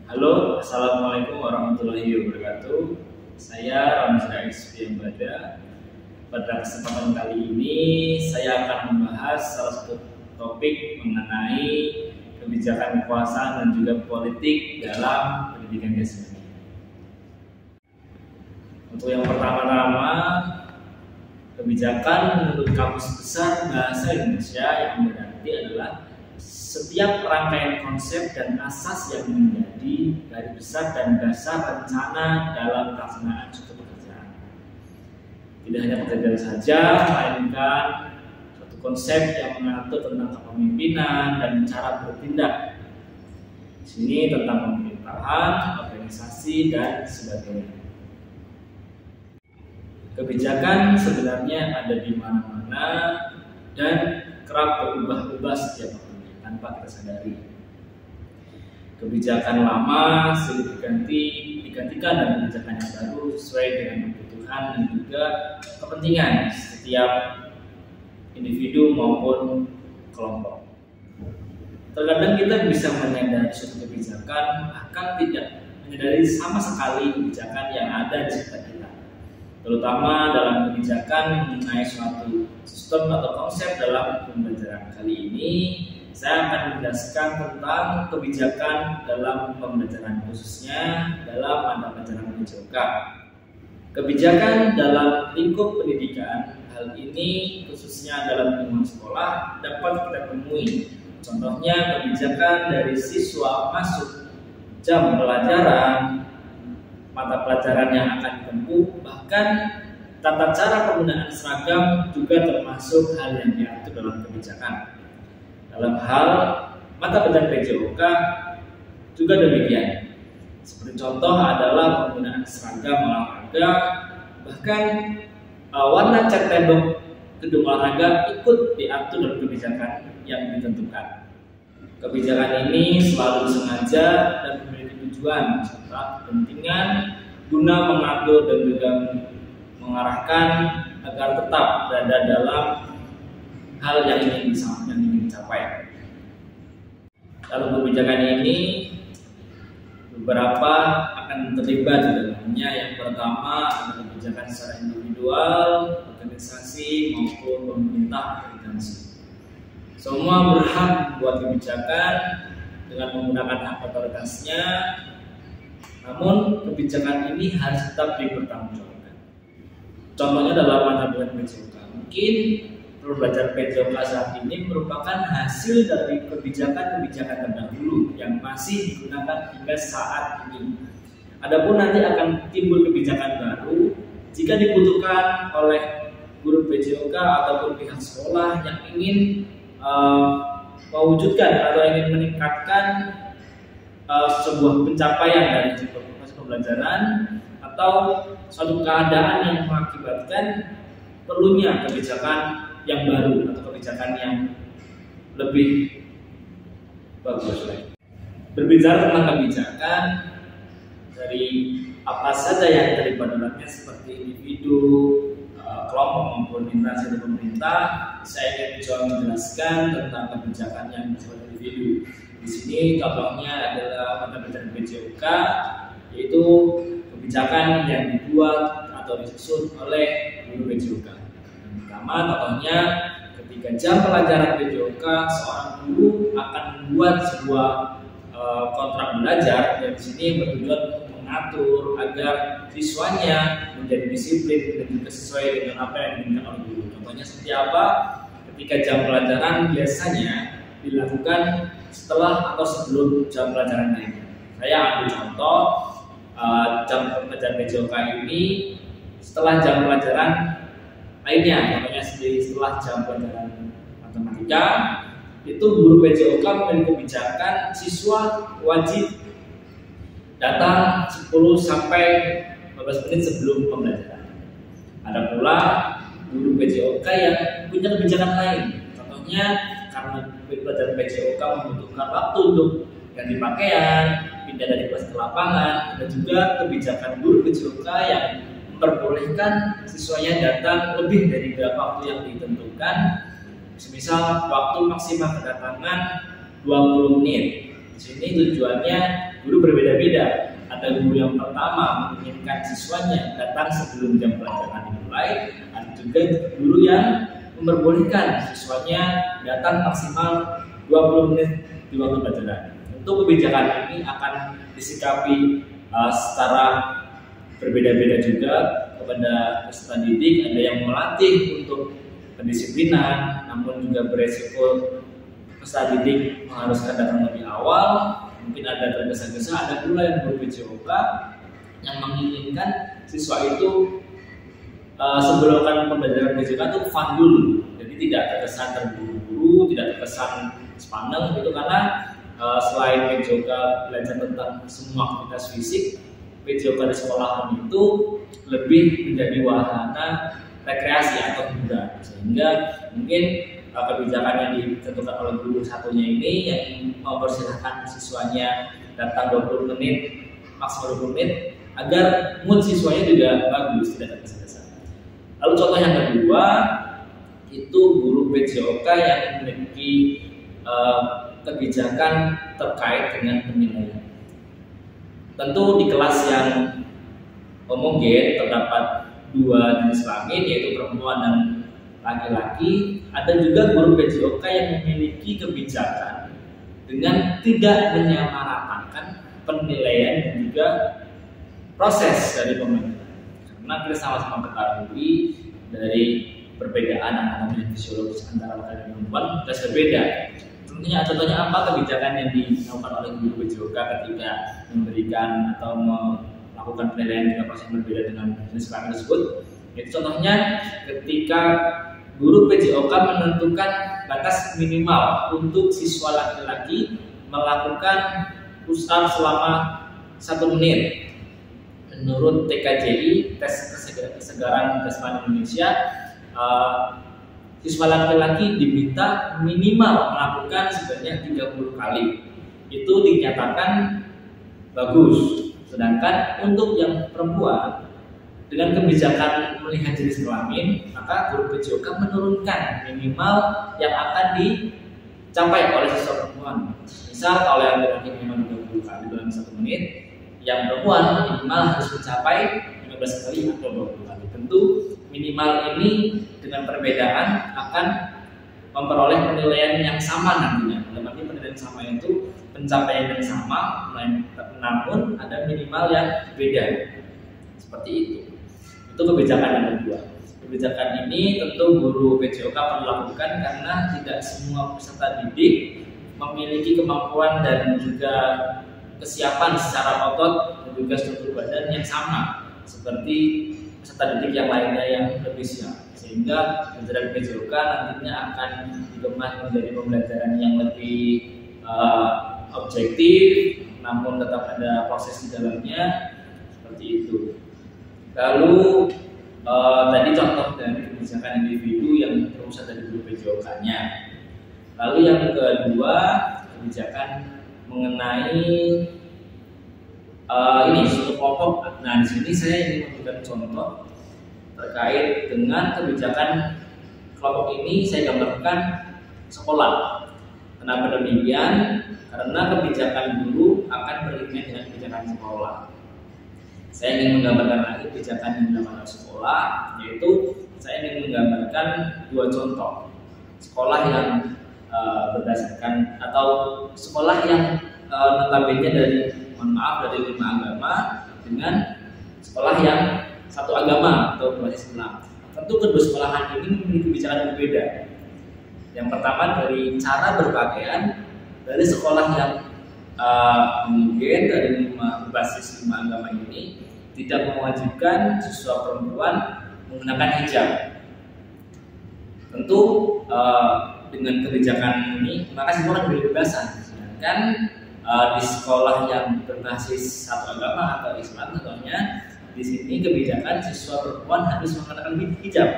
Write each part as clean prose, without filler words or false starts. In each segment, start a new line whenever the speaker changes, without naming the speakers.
Halo, Assalamualaikum warahmatullahi wabarakatuh. Saya Ramzi Rais Priyambada. Pada kesempatan kali ini saya akan membahas salah satu topik mengenai kebijakan kekuasaan dan juga politik dalam pendidikan jasmani. Untuk yang pertama-tama, kebijakan menurut Kamus Besar Bahasa Indonesia yang berarti adalah setiap rangkaian konsep dan asas yang menjadi garis besar dan dasar rencana dalam pelaksanaan suatu pekerjaan. Tidak hanya pekerjaan saja, melainkan suatu konsep yang mengatur tentang kepemimpinan dan cara bertindak. Di sini tentang pemerintahan, organisasi, dan sebagainya. Kebijakan sebenarnya ada di mana-mana dan kerap berubah-ubah setiap waktu tanpa kita sadari. Kebijakan lama sulit digantikan dengan kebijakan yang baru sesuai dengan kebutuhan dan juga kepentingan setiap individu maupun kelompok. Terkadang kita bisa menyadari suatu kebijakan, bahkan tidak menyadari sama sekali kebijakan yang ada di sekitar kita. Terutama dalam kebijakan mengenai suatu sistem atau konsep dalam pembelajaran. Kali ini saya akan menjelaskan tentang kebijakan dalam pembelajaran, khususnya dalam mata pelajaran PJOK. Kebijakan dalam lingkup pendidikan, hal ini khususnya dalam lingkungan sekolah dapat kita temui. Contohnya kebijakan dari siswa masuk jam pelajaran, mata pelajaran yang akan ditempuh, bahkan tata cara penggunaan seragam juga termasuk hal yang diatur dalam kebijakan. Dalam hal mata pelajaran PJOK juga demikian. Seperti contoh adalah penggunaan seragam olahraga, bahkan warna cat tembok gedung olahraga ikut diatur dalam kebijakan yang ditentukan. Kebijakan ini selalu sengaja dan memiliki tujuan serta kepentingan guna mengatur dan juga mengarahkan agar tetap berada dalam hal yang ingin dicapai. Dalam kebijakan ini beberapa akan terlibat di dalamnya. Yang pertama adalah kebijakan secara individual, organisasi maupun pemerintah atau instansi. Semua berhak membuat kebijakan dengan menggunakan hak otoritasnya, namun kebijakan ini harus tetap dipertanggungjawabkan. Contohnya dalam mata pelajaran PJOK. Mungkin pembelajaran PJOK saat ini merupakan hasil dari kebijakan-kebijakan terdahulu yang masih digunakan hingga saat ini. Adapun nanti akan timbul kebijakan baru jika dibutuhkan oleh guru PJOK ataupun pihak sekolah yang ingin mewujudkan atau ingin meningkatkan sebuah pencapaian dari proses pembelajaran atau suatu keadaan yang mengakibatkan perlunya kebijakan yang baru atau kebijakan yang lebih bagus lagi. Berbicara tentang kebijakan, dari apa saja yang terlibat dalamnya seperti individu, kelompok maupun instansi dan pemerintah, saya ingin mencoba menjelaskan tentang kebijakan yang bersifat individu. Di sini contohnya adalah mata pelajaran PJOK, yaitu kebijakan yang dibuat atau disusun oleh guru PJOK. Pertama, contohnya ketika jam pelajaran PJOK, seorang guru akan membuat sebuah kontrak belajar yang di sini bertujuan untuk mengatur agar siswanya menjadi disiplin dan juga sesuai dengan apa yang diinginkan oleh guru. Contohnya seperti apa? Ketika jam pelajaran biasanya dilakukan setelah atau sebelum jam pelajaran lainnya. Saya ambil contoh jam pelajaran PJOK ini setelah jam pelajaran lainnya, contohnya setelah jam pelajaran matematika, itu guru PJOK memiliki kebijakan siswa wajib datang 10 sampai 15 menit sebelum pembelajaran. Ada pula guru PJOK yang punya kebijakan lain. Contohnya karena pelajaran PJOK membutuhkan waktu untuk ganti pakaian, pindah dari kelas ke lapangan, dan juga kebijakan guru PJOK yang memperbolehkan siswanya datang lebih dari beberapa waktu yang ditentukan. Semisal waktu maksimal kedatangan 20 menit. Di sini tujuannya guru berbeda-beda. Ada guru yang pertama menginginkan siswanya datang sebelum jam pelajaran dimulai, ada juga guru yang memperbolehkan siswanya datang maksimal 20 menit di waktu pelajaran. Untuk kebijakan ini akan disikapi secara berbeda-beda juga kepada peserta didik. Ada yang melatih untuk kedisiplinan, namun juga beresiko peserta didik mengharuskan datang lebih awal. Mungkin ada tergesa-gesa, ada pula yang guru PJOK yang menginginkan siswa itu sebelum pembelajaran PJOK itu fun dulu, jadi tidak terkesan terburu-buru, tidak terkesan sepaneng gitu, karena selain PJOK belajar tentang semua aktivitas fisik, PJOK di sekolahan itu lebih menjadi wahana rekreasi atau hiburan, sehingga mungkin kebijakan yang ditentukan oleh guru satunya ini yang mempersilahkan siswanya datang 20 menit, maksimal 20 menit, agar mood siswanya juga bagus, tidak tergesa-gesa. Lalu contoh yang kedua, itu guru PJOK yang memiliki kebijakan terkait dengan penilaian. Tentu di kelas yang homogen terdapat dua jenis kelamin, yaitu perempuan dan laki-laki. Ada juga guru PJOK yang memiliki kebijakan dengan tidak menyamaratakan penilaian dan juga proses dari pembelajaran. Karena kita sama-sama ketahui dari perbedaan anatomi fisiologis antara laki-laki dan perempuan jelas berbeda. Contohnya apa kebijakan yang dilakukan oleh guru PJOK ketika memberikan atau melakukan penilaian dengan proses berbeda dengan jenis kelamin tersebut? Itu contohnya ketika guru PJOK menentukan batas minimal untuk siswa laki-laki melakukan push up selama 1 menit. Menurut TKJI, tes kesegaran jasmani Indonesia, siswa laki-laki diminta minimal melakukan sebanyak 30 kali. Itu dinyatakan bagus. Sedangkan untuk yang perempuan, dengan kebijakan melihat jenis kelamin, maka guru PJOK menurunkan minimal yang akan dicapai oleh siswa perempuan. Misal kalau yang laki-laki minimal 20 kali dalam 1 menit, yang perempuan minimal harus mencapai 15 kali atau 20 kali. Tentu minimal ini dengan perbedaan akan memperoleh penilaian yang sama nantinya. Dalam arti penilaian sama itu pencapaian yang sama, namun ada minimal yang beda. Seperti itu. Itu kebijakan yang kedua. Kebijakan ini tentu guru PJOK perlu lakukan karena tidak semua peserta didik memiliki kemampuan dan juga kesiapan secara otot dan juga struktur badan yang sama seperti peserta didik yang lainnya yang lebih siap. Sehingga pembelajaran PJOK nantinya akan dikemas menjadi pembelajaran yang lebih objektif, namun tetap ada proses di dalamnya, seperti itu. Lalu tadi contoh dari kebijakan individu yang terpusat dari guru PJOK-nya. Lalu yang kedua, kebijakan mengenai ini suatu kelompok. Nah, di sini saya ingin memberikan contoh terkait dengan kebijakan kelompok ini. Saya gambarkan sekolah. Kenapa demikian? Karena kebijakan guru akan beriringan dengan kebijakan sekolah. Saya ingin menggambarkan lagi kebijakan yang dilakukan oleh sekolah, yaitu saya ingin menggambarkan dua contoh sekolah yang berdasarkan atau sekolah yang notabene dari dari 5 agama dengan sekolah yang satu agama atau berbasis Islam. Tentu kedua sekolahan ini memiliki kebijakan yang berbeda. Yang pertama dari cara berpakaian, dari sekolah yang mungkin dari berbasis 5 agama ini tidak mewajibkan siswa perempuan menggunakan hijab. Tentu dengan kebijakan ini maka siswa akan berkebebasan. Sedangkan di sekolah yang berbasis satu agama atau Islam contohnya, di sini kebijakan siswa perempuan harus menggunakan hijab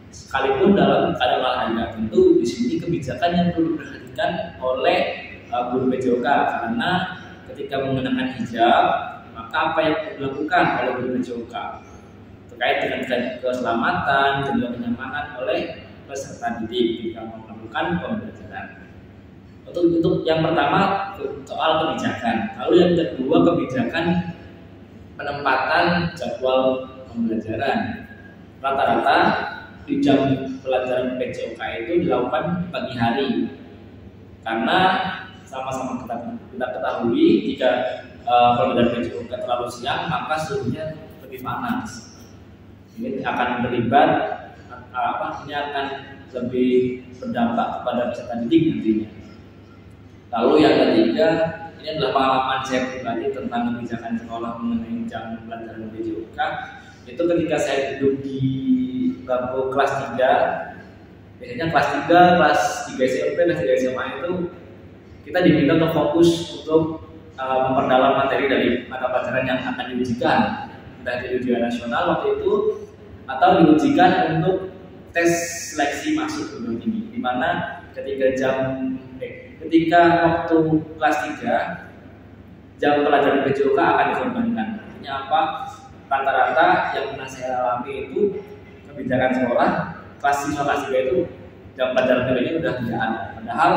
sekalipun dalam keadaan olahraga. Tentu di sini kebijakan yang perlu diperhatikan oleh guru PJOK, karena ketika menggunakan hijab maka apa yang perlu dilakukan oleh guru PJOK terkait dengan keselamatan dan juga kenyamanan oleh peserta didik ketika melakukan pembelajaran. Untuk yang pertama soal kebijakan, lalu yang kedua kebijakan penempatan jadwal pembelajaran. Rata-rata di jam pelajaran PJOK itu dilakukan pagi hari, karena sama-sama kita ketahui jika pembelajaran PJOK terlalu siang maka suhunya lebih panas. Ini akan terlibat ini akan lebih berdampak kepada peserta didik nantinya. Lalu yang ketiga, ini adalah pengalaman saya pribadi tentang kebijakan sekolah mengenai jam pelajaran PJOK. Itu ketika saya duduk di bangku kelas 3, biasanya kelas 3, kelas 3 SMP, kelas 3 SMA itu kita diminta untuk fokus untuk memperdalam materi dari mata pelajaran yang akan diujikan, entah di ujian nasional waktu itu atau diujikan untuk tes seleksi masuk perguruan tinggi, di mana ketika waktu kelas 3 jam pelajaran PJOK akan dikorbankan. Artinya apa? Rata-rata yang pernah saya alami itu kebijakan sekolah kelas 5 kelas 3 itu jam pelajaran PJOK sudah tidak ada. Padahal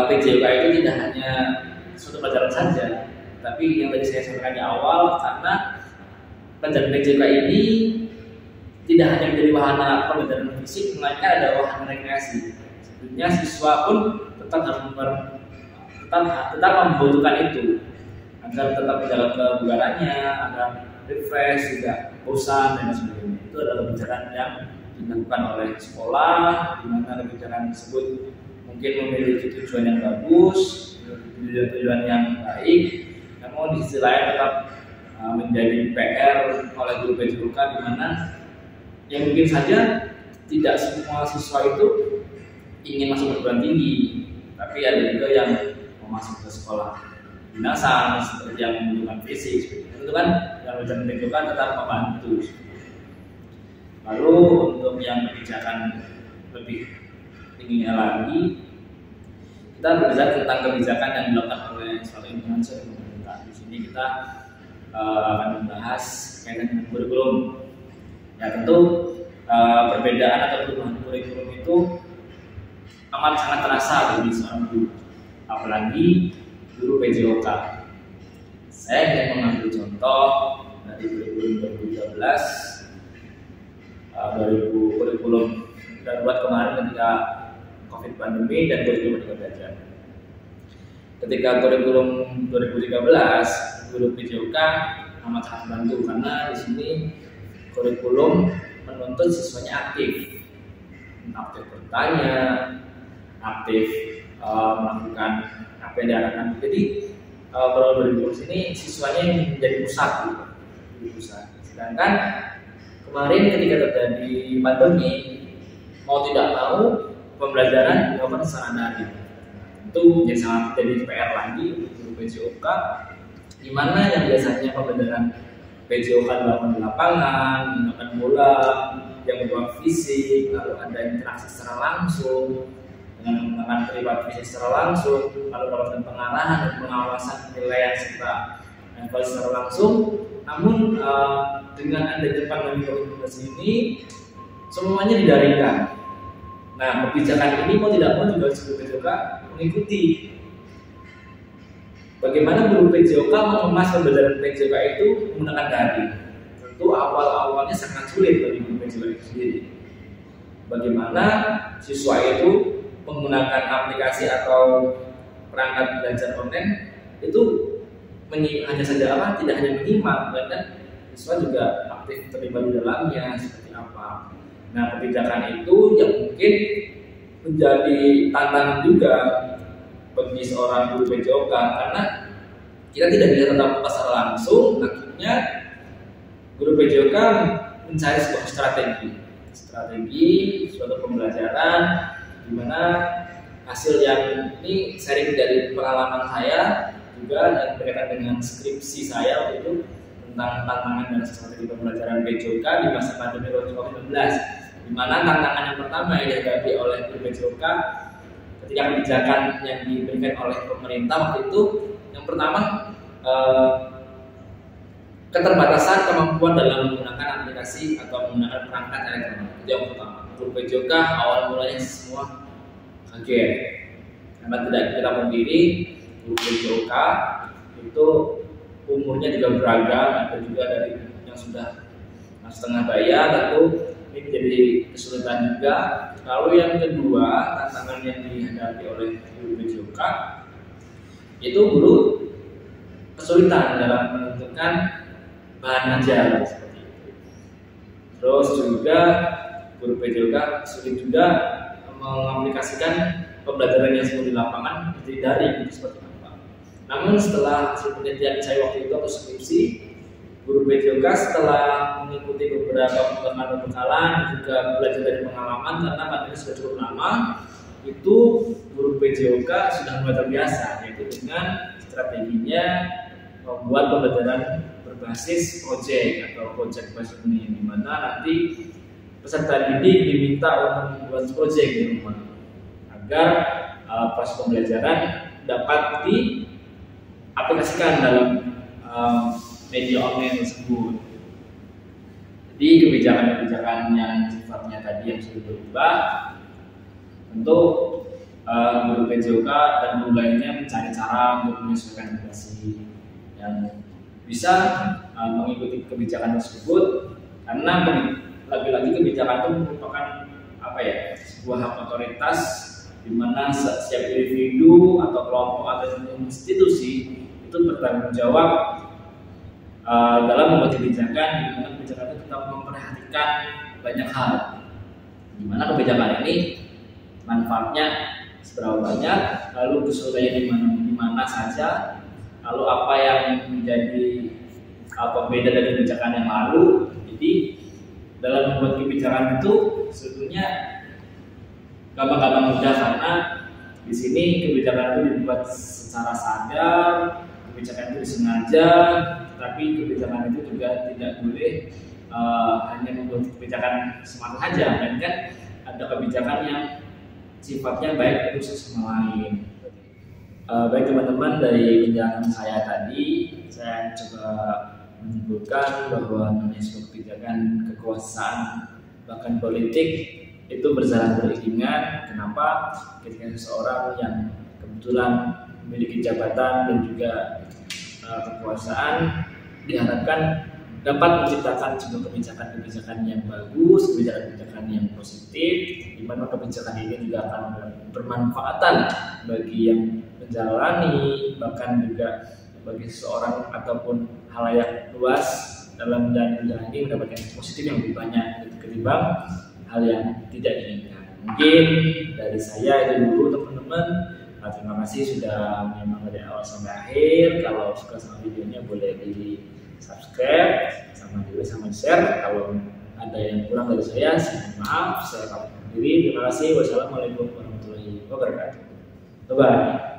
PJOK itu tidak hanya suatu pelajaran saja, tapi yang tadi saya sampaikan di awal, karena pelajaran PJOK ini tidak hanya menjadi wahana pembelajaran fisik, melainkan ada wahana rekreasi. Sebenarnya siswa pun tetap membutuhkan itu agar tetap menjaga kebugarannya, agar refresh, juga bosan dan sebagainya. Itu adalah kebijakan yang dilakukan oleh sekolah, di mana kebijakan tersebut mungkin memiliki tujuan yang bagus, tujuan yang baik, namun di sisi lain tetap menjadi PR oleh guru PJOK, di mana yang mungkin saja tidak semua siswa itu ingin masuk perguruan tinggi, tapi ada juga yang mau masuk ke sekolah dinasan seperti yang membutuhkan fisik, itu kan yang ujian PJOK tetap membantu. Lalu untuk yang kebijakan lebih tingginya lagi, kita berbicara tentang kebijakan yang dilakukan oleh suatu instansi pemerintah. Di sini kita akan membahas kaitan dengan kurikulum. Ya tentu perbedaan atau perubahan kurikulum itu amat sangat terasa bagi seorang guru, apalagi guru PJOK. Saya ingin mengambil contoh dari kurikulum 2013, kurikulum darurat kemarin ketika COVID pandemi dan kurikulum Merdeka Belajar. Ketika kurikulum 2013, guru PJOK amat sangat bantu, karena di sini kurikulum menuntut siswanya aktif bertanya, aktif melakukan apa yang diarahkan. Jadi kalau 2013 ini siswanya yang menjadi pusat, Sedangkan kemarin ketika terjadi pandemi, mau tidak mau pembelajaran dilakukan secara daring. Itu jadi sangat jadi PR lagi untuk guru PJOK, di mana yang biasanya pembelajaran PJOK dilakukan di lapangan, menggunakan bola, yang beruang fisik, lalu ada interaksi secara langsung dengan menggunakan terlibat fisik secara langsung, lalu mendapatkan pengarahan dan pengawasan penilaian serta evaluasi secara langsung. Namun dengan adanya pandemi COVID-19 ini semuanya didaringkan. Nah, kebijakan ini mau tidak mau juga guru PJOK mengikuti. Bagaimana guru PJOK mengemas pembelajaran PJOK itu menggunakan daring? Tentu awal-awalnya sangat sulit bagi guru PJOK itu sendiri. Bagaimana siswa itu menggunakan aplikasi atau perangkat belajar online itu hanya saja tidak hanya menyimak, bahkan siswa juga aktif terlibat di dalamnya seperti apa. Nah, kebijakan itu yang mungkin menjadi tantangan juga bagi seorang guru PJOK, karena kita tidak bisa tetap muka secara langsung. Akhirnya guru PJOK mencari sebuah strategi suatu pembelajaran, di mana hasil yang ini sharing dari pengalaman saya juga dan berkaitan dengan skripsi saya waktu itu tentang tantangan dan strategi pembelajaran PJOK di masa pandemi COVID-19, di mana tantangan yang pertama yang dihadapi oleh guru PJOK ketika kebijakan yang diberikan oleh pemerintah waktu itu, yang pertama keterbatasan kemampuan dalam menggunakan aplikasi atau menggunakan perangkat elektronik. Itu yang pertama. Guru PJOK awal mulanya semua kaget, Karena tidak kita pungkiri guru PJOK itu umurnya juga beragam, ada juga dari yang sudah setengah bayar, tentu ini menjadi kesulitan juga. Lalu yang kedua, tantangan yang dihadapi oleh guru PJOK itu guru kesulitan dalam menentukan bahan ajar seperti itu. Terus juga guru PJOK sulit juga mengaplikasikan pembelajaran yang semula di lapangan menjadi daring itu seperti apa. Namun setelah hasil penelitian saya waktu itu atau skripsi, guru PJOK setelah mengikuti beberapa pembekalan juga belajar dari pengalaman, karena materi sudah cukup lama, itu guru PJOK sudah mulai terbiasa, yaitu dengan strateginya membuat pembelajaran berbasis project atau project based learning, di mana nanti peserta didik diminta untuk membuat project di rumah agar proses pembelajaran dapat diaplikasikan dalam media online tersebut. Jadi kebijakan-kebijakan yang sifatnya tadi yang sudah berubah, tentu guru PJOK dan guru lainnya mencari cara untuk menyesuaikan edukasi yang bisa mengikuti kebijakan tersebut, karena lagi-lagi kebijakan itu merupakan sebuah hak otoritas di mana setiap individu atau kelompok atau institusi itu bertanggung jawab dalam membuat kebijakan, di mana kebijakan itu tetap memperhatikan banyak hal, di mana kebijakan ini manfaatnya seberapa banyak, lalu kesulitannya di mana saja, lalu apa yang menjadi pembeda dari kebijakan yang lalu. Jadi dalam membuat kebijakan itu sebetulnya gampang-gampang mudah, karena di sini kebijakan itu dibuat secara sadar, kebijakan itu disengaja, tapi kebijakan itu juga tidak boleh hanya membuat kebijakan semata saja, melainkan ada kebijakan yang sifatnya baik untuk sesama lain. Baik teman-teman, dari penjelasan saya tadi saya coba menyebutkan bahwa namanya sebuah kebijakan kekuasaan bahkan politik itu berjalan beriringan. Kenapa? Ketika seseorang yang kebetulan memiliki jabatan dan juga kekuasaan diharapkan dapat menciptakan sebuah kebijakan-kebijakan yang bagus, kebijakan-kebijakan yang positif, di mana kebijakan ini juga akan bermanfaatan bagi yang menjalani, bahkan juga bagi seseorang ataupun halayak luas dalam menjalani mendapatkan positif yang lebih banyak ketimbang hal yang tidak diinginkan. Mungkin dari saya itu dulu teman-teman. Terima kasih sudah menonton dari awal sampai akhir. Kalau suka sama videonya boleh di subscribe, sama di share. Kalau ada yang kurang dari saya, maaf. Saya pamit diri. Terima kasih. Wassalamualaikum warahmatullahi wabarakatuh. Bye bye.